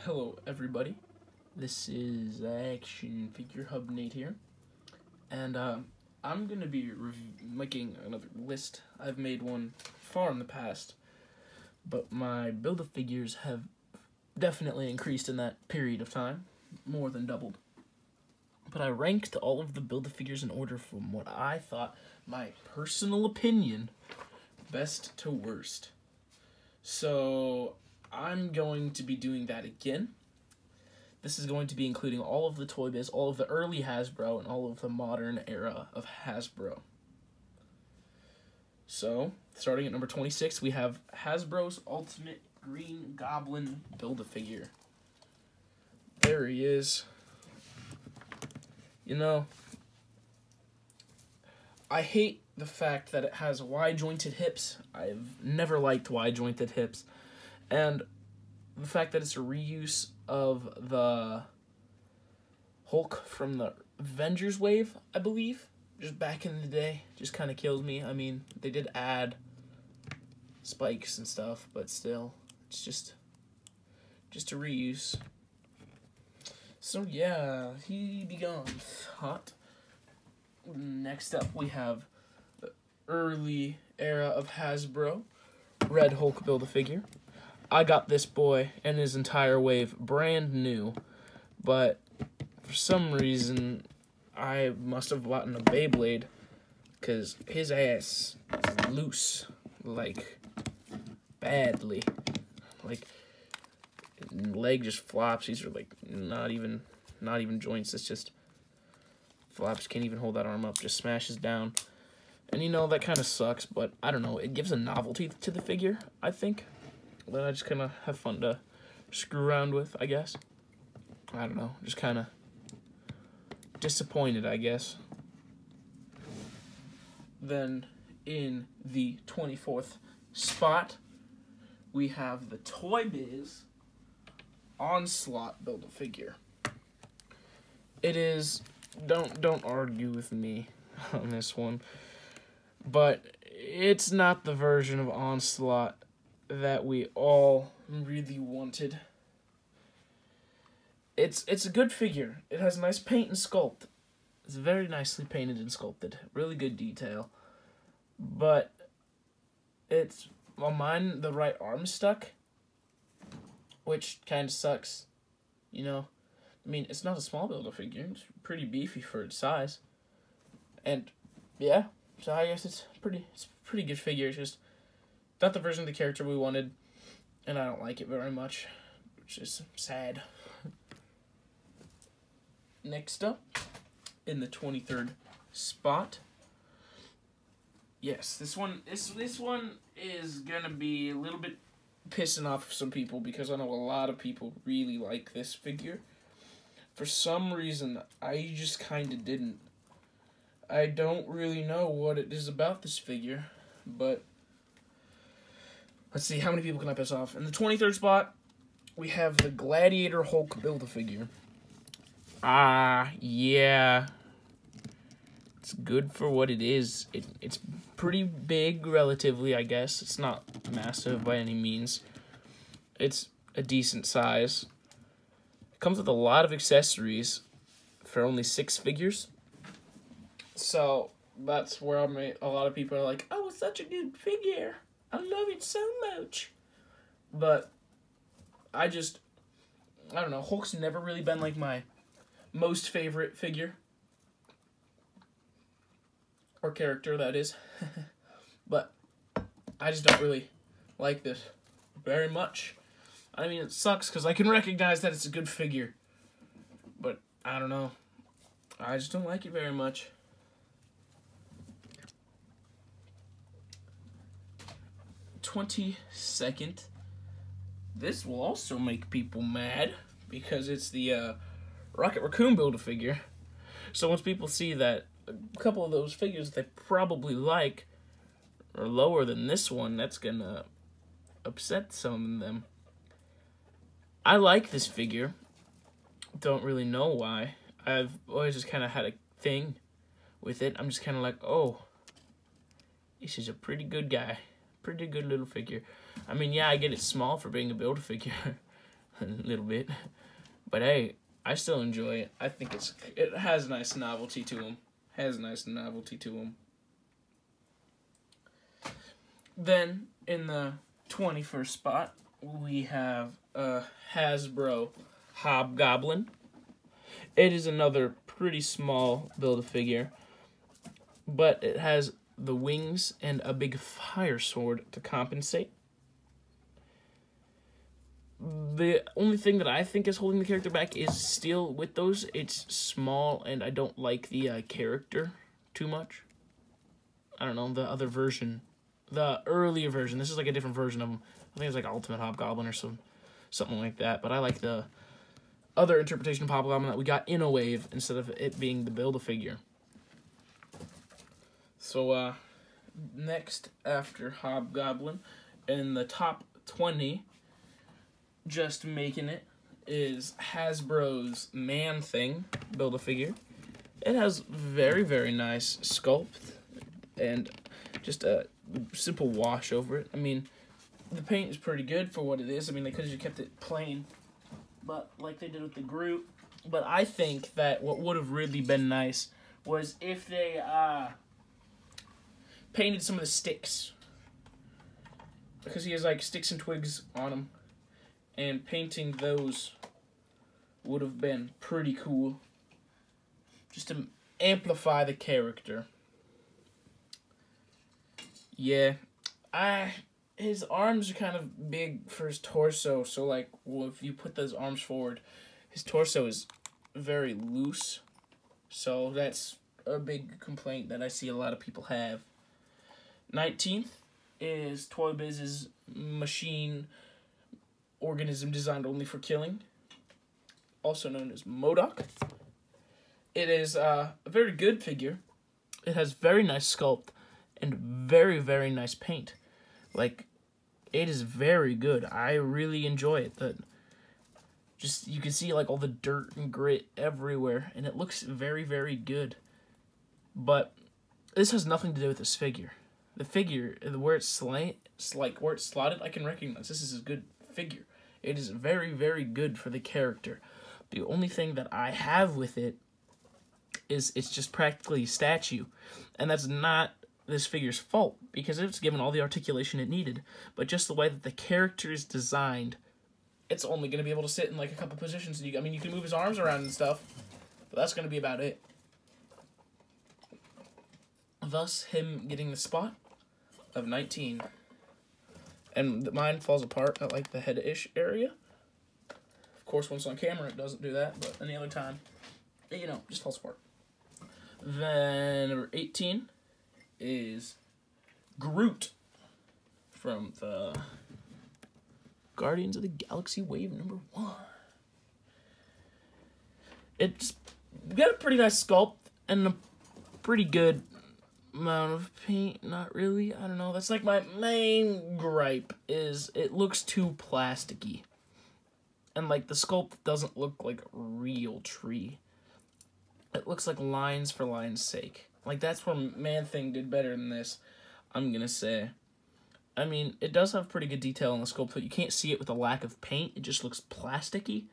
Hello everybody, this is Action Figure Hub Nate here, and I'm going to be making another list. I've made one far in the past, but my Build-A-Figures have definitely increased in that period of time, more than doubled. But I ranked all of the Build-A-Figures in order from what I thought, my personal opinion, best to worst. So I'm going to be doing that again. This is going to be including all of the Toy Biz, all of the early Hasbro, and all of the modern era of Hasbro. So, starting at number 26, we have Hasbro's Ultimate Green Goblin Build-A-Figure. There he is. You know, I hate the fact that it has wide-jointed hips. I've never liked wide-jointed hips. And the fact that it's a reuse of the Hulk from the Avengers wave, I believe, just back in the day, just kind of kills me. I mean, they did add spikes and stuff, but still, it's just a reuse. So yeah, he be gone. Hot. Next up, we have the early era of Hasbro, Red Hulk Build-A-Figure. I got this boy and his entire wave brand new, but for some reason, I must have bought a Beyblade, because his ass is loose, like, badly. Like, leg just flops. These are, like, not even joints. It's just flops. Can't even hold that arm up. Just smashes down. And, you know, that kind of sucks, but I don't know. It gives a novelty to the figure, I think, that I just kind of have fun to screw around with, I guess. I don't know. Just kind of disappointed, I guess. Then, in the 24th spot, we have the Toy Biz Onslaught Build-A-Figure. It is, don't argue with me on this one, but it's not the version of Onslaught that we all really wanted. It's a good figure. It has nice paint and sculpt. It's very nicely painted and sculpted. Really good detail. But it's, well, mine, the right arm's stuck, which kind of sucks, you know. I mean, it's not a small Build-A-Figure. It's pretty beefy for its size. And, yeah, so I guess it's a pretty good figure. It's just not the version of the character we wanted, and I don't like it very much, which is sad. Next up, in the 23rd spot, yes, this one is gonna be a little bit pissing off some people, because I know a lot of people really like this figure. For some reason, I just kind of didn't. I don't really know what it is about this figure, but let's see, how many people can I piss off? In the 23rd spot, we have the Gladiator Hulk Build-A-Figure. Yeah. It's good for what it is. It's pretty big, relatively, I guess. It's not massive by any means. It's a decent size. It comes with a lot of accessories for only 6 figures. So, that's where a lot of people are like, oh, it's such a good figure. I love it so much. But I don't know. Hulk's never really been like my most favorite figure. Or character, that is. But I just don't really like this very much. I mean, it sucks because I can recognize that it's a good figure. But I don't know. I just don't like it very much. 22nd. This will also make people mad because it's the Rocket Raccoon Build-A-Figure. So once people see that a couple of those figures they probably like are lower than this one, that's gonna upset some of them. I like this figure. Don't really know why. I've always just kind of had a thing with it. I'm just kind of like, oh, this is a pretty good guy. Pretty good little figure. I mean, yeah, I get it's small for being a Build-A-Figure. a little bit. But hey, I still enjoy it. I think it has a nice novelty to him. Then, in the 21st spot, we have Hasbro Hobgoblin. It is another pretty small Build-A-Figure, but it has the wings and a big fire sword to compensate. The only thing that I think is holding the character back is still with those. It's small, and I don't like the character too much. I don't know, the other version. The earlier version. This is like a different version of him. I think it's like Ultimate Hobgoblin or something like that. But I like the other interpretation of Hobgoblin that we got in a wave instead of it being the Build-A-Figure. So, next after Hobgoblin, in the top 20, just making it, is Hasbro's Man-Thing Build-A-Figure. It has very, very nice sculpt and just a simple wash over it. I mean, the paint is pretty good for what it is. I mean, they could have just kept it plain, but like they did with the Groot. But I think that what would have really been nice was if they painted some of the sticks, because he has like sticks and twigs on him, and painting those would have been pretty cool, just to amplify the character. Yeah, his arms are kind of big for his torso, so like, well, if you put those arms forward, his torso is very loose, so that's a big complaint that I see a lot of people have. 19th is Toy Biz's machine organism designed only for killing, also known as MODOK. It is a very good figure. It has very nice sculpt and very, very nice paint. Like, it is very good. I really enjoy it. Just, you can see like all the dirt and grit everywhere, and it looks very, very good. But this has nothing to do with this figure. The figure, where it's slotted, I can recognize this is a good figure. It is very, very good for the character. The only thing that I have with it is it's just practically a statue, and that's not this figure's fault, because it's given all the articulation it needed, but just the way that the character is designed, it's only going to be able to sit in like a couple positions. I mean, you can move his arms around and stuff, but that's going to be about it. Thus, him getting the spot of 19. And mine falls apart at like the head-ish area. Of course, once on camera, it doesn't do that, but any other time, you know, just falls apart. Then number 18 is Groot from the Guardians of the Galaxy Wave number 1. It's got a pretty nice sculpt and a pretty good amount of paint. Not really, I don't know. That's like my main gripe, is it looks too plasticky. And like the sculpt doesn't look like a real tree. It looks like lines for lines' sake. Like, that's where Man-Thing did better than this, I'm gonna say. I mean, it does have pretty good detail in the sculpt, but you can't see it with a lack of paint. It just looks plasticky.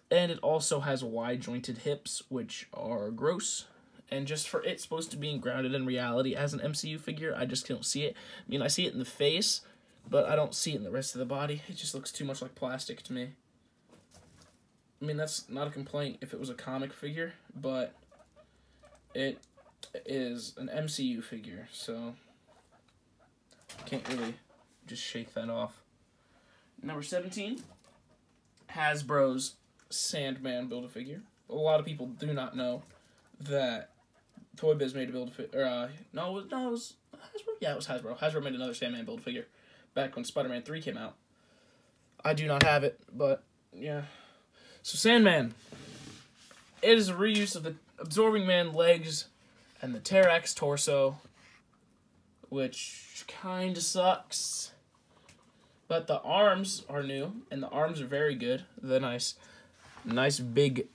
And it also has wide-jointed hips, which are gross. And just for it supposed to be grounded in reality as an MCU figure, I just don't see it. I mean, I see it in the face, but I don't see it in the rest of the body. It just looks too much like plastic to me. I mean, that's not a complaint if it was a comic figure, but it is an MCU figure, so can't really just shake that off. Number 17, Hasbro's Sandman Build-A-Figure. A lot of people do not know that Toy Biz made a Build-A-Figure. No, it was Hasbro? Yeah, it was Hasbro. Hasbro made another Sandman Build-A-Figure back when Spider-Man 3 came out. I do not have it, but yeah. So Sandman, it is a reuse of the Absorbing Man legs and the Terrax torso, which kind of sucks. But the arms are new, and the arms are very good. The nice big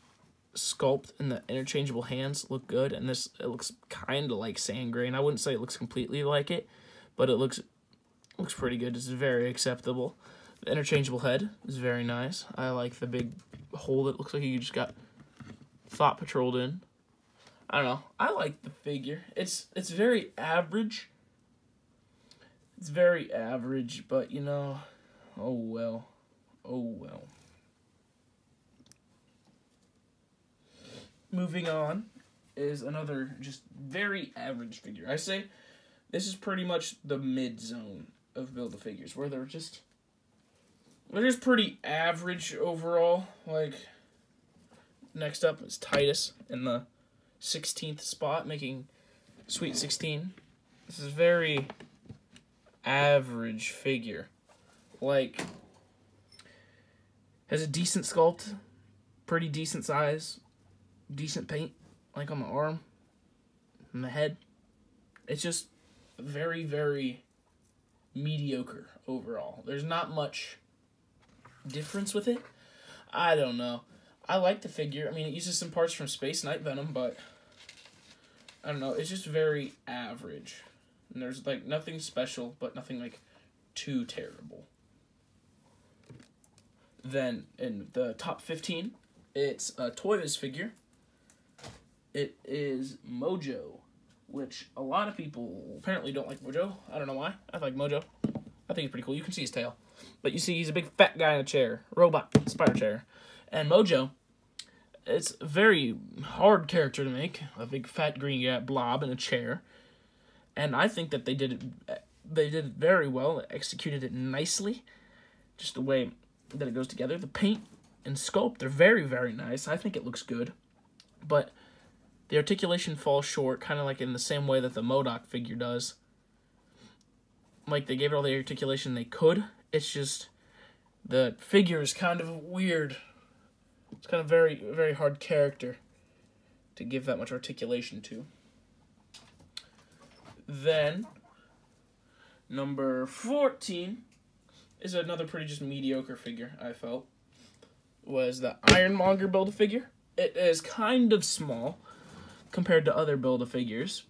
sculpt, and the interchangeable hands look good. And it looks kind of like Sandgrain. I wouldn't say it looks completely like it, but it looks pretty good. It's very acceptable. The interchangeable head is very nice. I like the big hole that looks like you just got Thought Patrolled in. I don't know. I like the figure. It's very average. It's very average, but you know, oh well. Oh well. Moving on is another just very average figure. I say this is pretty much the mid zone of Build-A-Figures, where they're just pretty average overall. Like, next up is Titus in the 16th spot, making Sweet 16. This is very average figure. Like, has a decent sculpt, pretty decent size, decent paint, like on the arm and the head. It's just very, very mediocre overall. There's not much difference with it. I don't know. I like the figure. I mean, it uses some parts from Space Knight Venom, but I don't know. It's just very average. And there's, like, nothing special, but nothing, like, too terrible. Then, in the top 15, it's a Toy Biz figure. It is Mojo, which a lot of people apparently don't like Mojo. I don't know why. I like Mojo. I think he's pretty cool. You can see his tail. But you see he's a big fat guy in a chair. Robot. Spider chair. And Mojo, it's a very hard character to make. A big fat green guy blob in a chair. And I think that they did it very well. They executed it nicely. Just the way that it goes together. The paint and sculpt, they're very, very nice. I think it looks good. But the articulation falls short, kind of like in the same way that the MODOK figure does. Like, they gave it all the articulation they could. It's just, the figure is kind of weird. It's kind of very, very hard character to give that much articulation to. Then, number 14 is another pretty just mediocre figure, I felt. Was the Ironmonger Build-A-Figure. It is kind of small compared to other Build-A-Figures.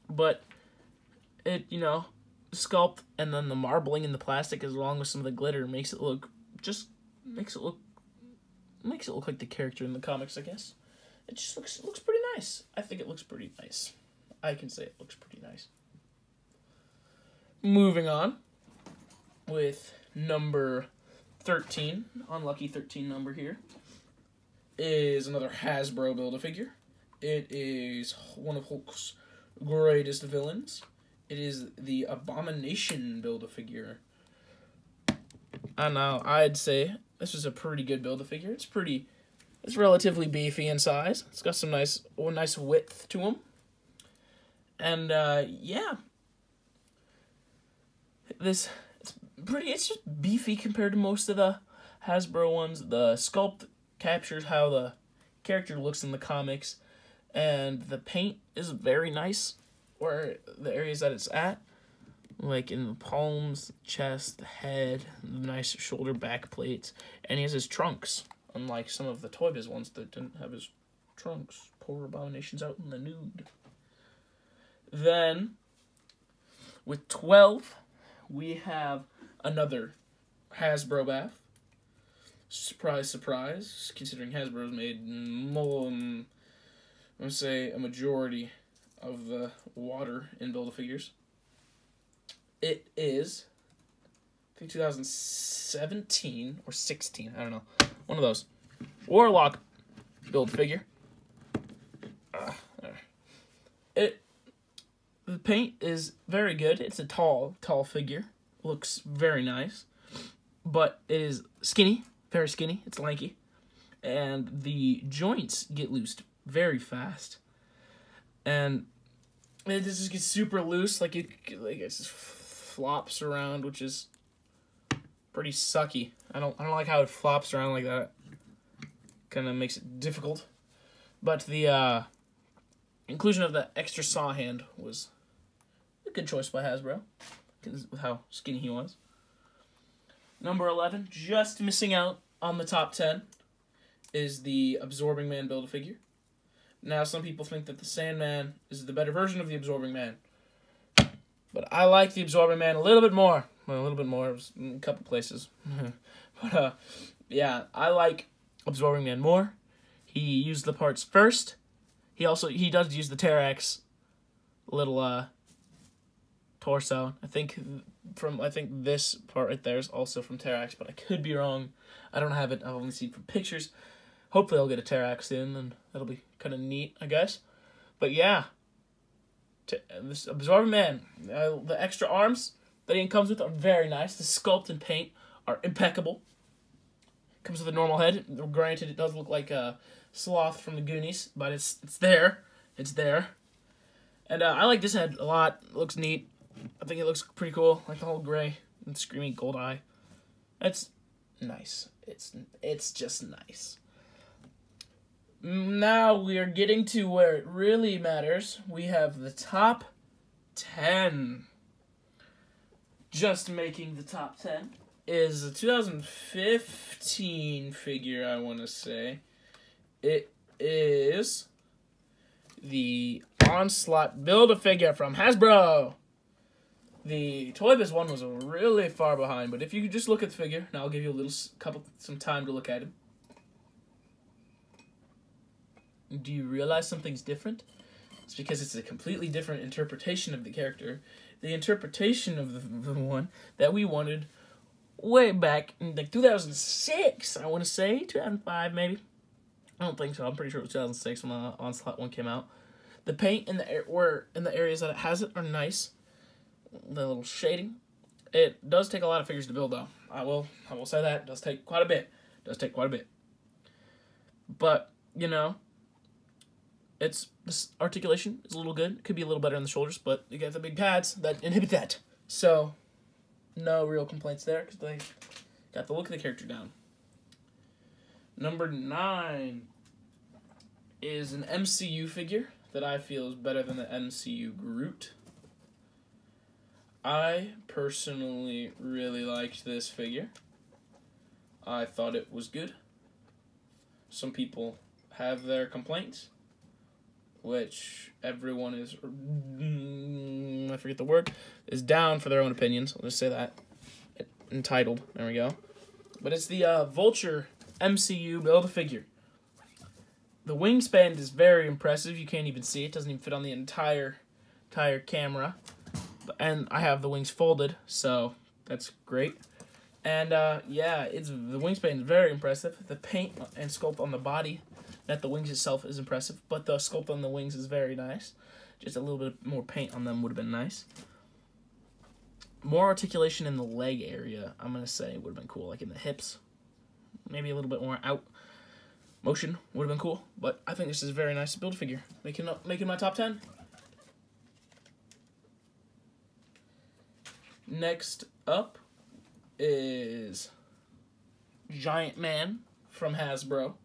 But it, you know, sculpt and then the marbling in the plastic along with some of the glitter makes it look like the character in the comics, I guess. It just looks pretty nice. I think it looks pretty nice. I can say it looks pretty nice. Moving on with number 13, unlucky 13 number here, is another Hasbro Build-A-Figure. It is one of Hulk's greatest villains. It is the Abomination Build-A-Figure. I know, I'd say this is a pretty good Build-A-Figure. It's relatively beefy in size. It's got some nice width to him. And, yeah. It's just beefy compared to most of the Hasbro ones. The sculpt captures how the character looks in the comics. And the paint is very nice where the areas that it's at. Like in the palms, chest, the head, the nice shoulder back plates. And he has his trunks. Unlike some of the Toy Biz ones that didn't have his trunks. Poor Abomination's out in the nude. Then, with 12, we have another Hasbro Bath. Surprise, surprise, considering Hasbro's made more, I'm going to say, a majority of the water in Build-A-Figures. It is, I think 2017 or 16, I don't know, one of those. Warlock Build-A-Figure. The paint is very good. It's a tall figure. Looks very nice. But it is skinny, very skinny. It's lanky. And the joints get loosed very fast. And it just gets super loose. Like it just flops around, which is pretty sucky. I don't like how it flops around like that. Kind of makes it difficult. But the inclusion of the extra saw hand was a good choice by Hasbro, with how skinny he was. Number 11, just missing out on the top 10, is the Absorbing Man Build-A-Figure. Now, some people think that the Sandman is the better version of the Absorbing Man. But I like the Absorbing Man a little bit more. Well, a little bit more. It was in a couple places. But, yeah, I like Absorbing Man more. He used the parts first. He does use the Terrax little torso. I think this part right there is also from Terrax, but I could be wrong. I don't have it. I've only seen from pictures. Hopefully I'll get a Terrax soon, and that'll be kind of neat, I guess. But yeah, this Absorbing Man, the extra arms that he comes with are very nice. The sculpt and paint are impeccable. Comes with a normal head. Granted, it does look like a Sloth from the Goonies, but it's there. It's there. And I like this head a lot. It looks neat. I think it looks pretty cool. I like the whole gray and screaming gold eye. It's nice. It's just nice. Now we are getting to where it really matters. We have the top 10. Just making the top 10 is a 2015 figure, I want to say. It is the Onslaught Build-A-Figure from Hasbro. The Toy Biz one was really far behind, but if you could just look at the figure, and I'll give you some time to look at him. Do you realize something's different? It's because it's a completely different interpretation of the character. The interpretation of the one that we wanted way back in like 2006, I want to say. 2005, maybe. I don't think so. I'm pretty sure it was 2006 when the Onslaught one came out. The paint in the areas that it has it are nice. The little shading. It does take a lot of figures to build, though. I will say that. It does take quite a bit. But, you know, this articulation is a little good. It could be a little better on the shoulders, but you get the big pads that inhibit that. So, no real complaints there, because they got the look of the character down. Number 9 is an MCU figure that I feel is better than the MCU Groot. I personally really liked this figure. I thought it was good. Some people have their complaints, which everyone is, I forget the word, is down for their own opinions. I'll just say that. Entitled. There we go. But it's the Vulture MCU Build-A-Figure. The wingspan is very impressive. You can't even see it. It doesn't even fit on the entire camera. And I have the wings folded, so that's great. And yeah, the wingspan is very impressive. The paint and sculpt on the body, not the wings itself, is impressive, but the sculpt on the wings is very nice. Just a little bit more paint on them would have been nice. More articulation in the leg area, I'm gonna say, would have been cool, like in the hips. Maybe a little bit more out motion would have been cool, but I think this is a very nice build figure. Making my top 10. Next up is Giant Man from Hasbro.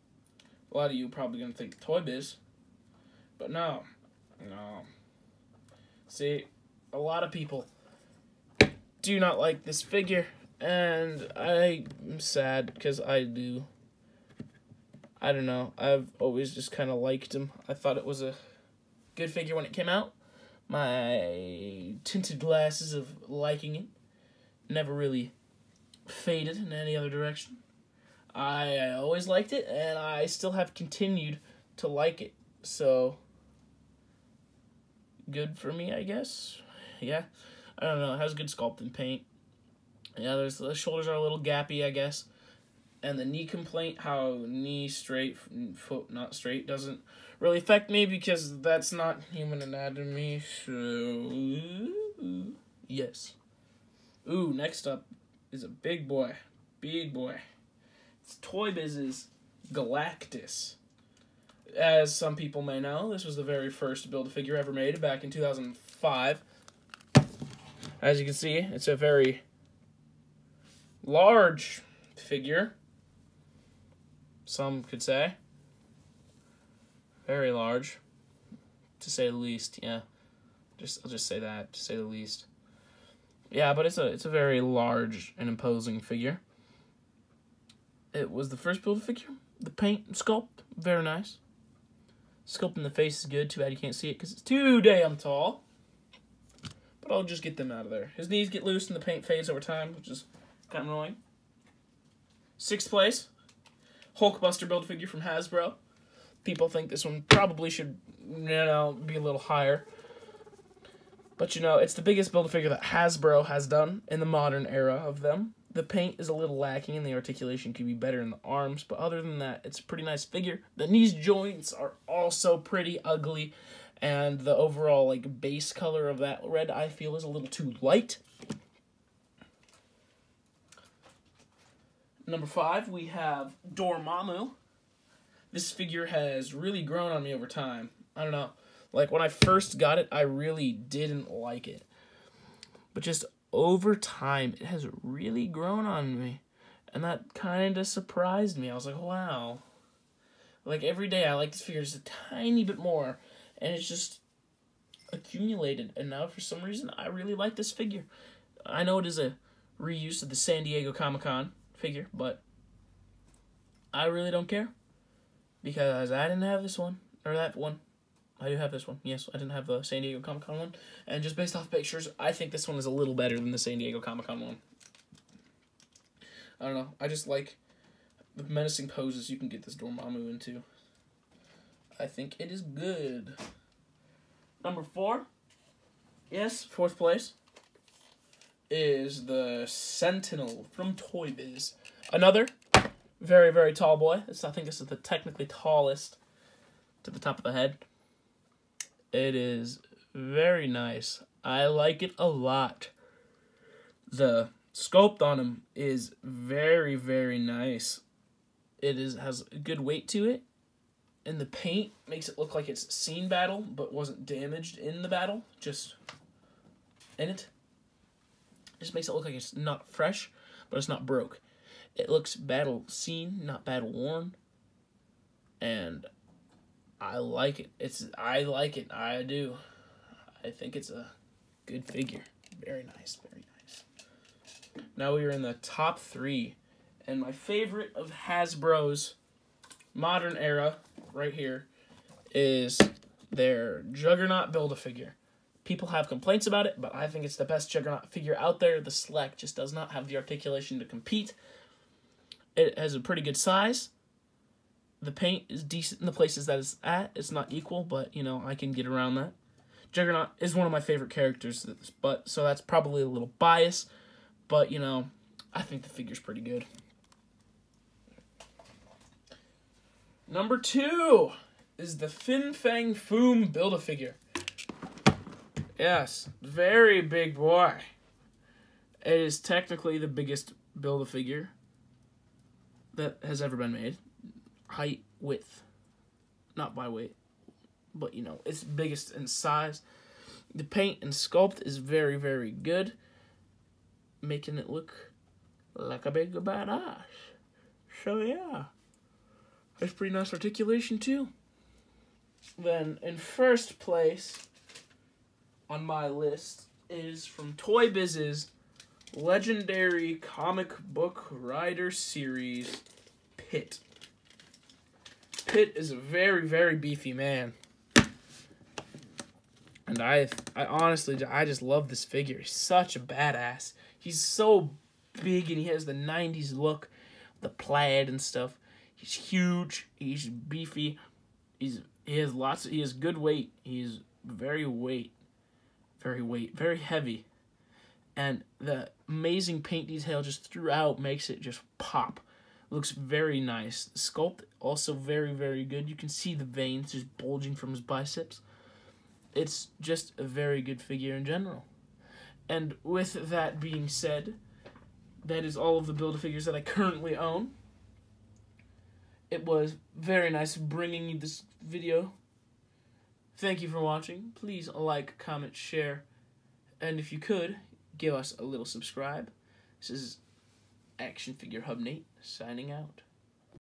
A lot of you are probably going to think Toy Biz, but no. See, a lot of people do not like this figure, and I'm sad because I do. I don't know. I've always just kind of liked him. I thought it was a good figure when it came out. My tinted glasses of liking it never really faded in any other direction. I always liked it, and I still have continued to like it. So, good for me, I guess. Yeah, I don't know. It has good sculpt and paint. Yeah, the shoulders are a little gappy, I guess. And the knee complaint, how knee straight, foot not straight, doesn't really affect me because that's not human anatomy, so yes. Ooh, next up is a big boy. It's Toy Biz's Galactus. As some people may know, this was the very first Build-A-Figure ever made back in 2005. As you can see, it's a very large figure. Some could say. Very large, to say the least. Yeah, I'll just say that, to say the least. Yeah, but it's a very large and imposing figure. It was the first Build-A-Figure. The paint and sculpt, very nice. Sculpt in the face is good. Too bad you can't see it because it's too damn tall. but I'll just get them out of there. His knees get loose and the paint fades over time, which is kind of annoying. 6th place, Hulkbuster Build-A-Figure from Hasbro. People think this one probably should, be a little higher. But, it's the biggest Build-A-Figure that Hasbro has done in the modern era of them. The paint is a little lacking and the articulation could be better in the arms, but other than that, it's a pretty nice figure. The knee joints are also pretty ugly, and the overall base color of that red I feel is a little too light. Number 5, we have Dormammu. This figure has really grown on me over time. I don't know. When I first got it, I really didn't like it. But just over time, it has really grown on me. And that kind of surprised me. I was like, wow. Every day, I like this figure just a tiny bit more. And it's just accumulated. And now, for some reason, I really like this figure. I know it is a reuse of the San Diego Comic-Con figure, but I really don't care. Because I didn't have this one. Or that one. I do have this one. Yes, I didn't have the San Diego Comic-Con one. And just based off pictures, I think this one is a little better than the San Diego Comic-Con one. I don't know. I just like the menacing poses you can get this Dormammu into. I think it is good. Number 4. Yes, 4th place. Is the Sentinel from Toy Biz. Another very, very tall boy. I think this is the technically tallest to the top of the head. It is very nice. I like it a lot. The sculpt on him is very, very nice. It has a good weight to it. And the paint makes it look like it's seen battle, but wasn't damaged in the battle. Just in it. Just makes it look like it's not fresh, but it's not broke. It looks battle seen, not battle worn. And I like it. I like it. I do. I think it's a good figure. Very nice. Very nice. Now we are in the top 3. And my favorite of Hasbro's modern era, right here, is their Juggernaut Build-A-Figure. People have complaints about it, but I think it's the best Juggernaut figure out there. The Select just does not have the articulation to compete. It has a pretty good size. The paint is decent in the places that it's at. It's not equal, but, I can get around that. Juggernaut is one of my favorite characters, so that's probably a little biased. But, I think the figure's pretty good. Number 2 is the Fin Fang Foom Build-A-Figure. Yes, very big boy. It is technically the biggest Build-A-Figure that has ever been made. Height, width, not by weight, but it's biggest in size. The paint and sculpt is very, very good, making it look like a big badass. So yeah, there's pretty nice articulation too. Then in first place on my list is from Toy Biz's Legendary Comic Book Rider Series, Pit. Pit is a very, very beefy man. And I honestly, I just love this figure. He's such a badass. He's so big and he has the 90s look, the plaid and stuff. He's huge. He's beefy. He has good weight. He's very heavy. And the amazing paint detail just throughout makes it just pop. Looks very nice. The sculpt also very, very good. You can see the veins just bulging from his biceps. It's just a very good figure in general. And with that being said, that is all of the Build-A-Figures that I currently own. It was very nice bringing you this video. Thank you for watching. Please like, comment, share, and if you could, give us a little subscribe. This is Action Figure Hub Nate signing out.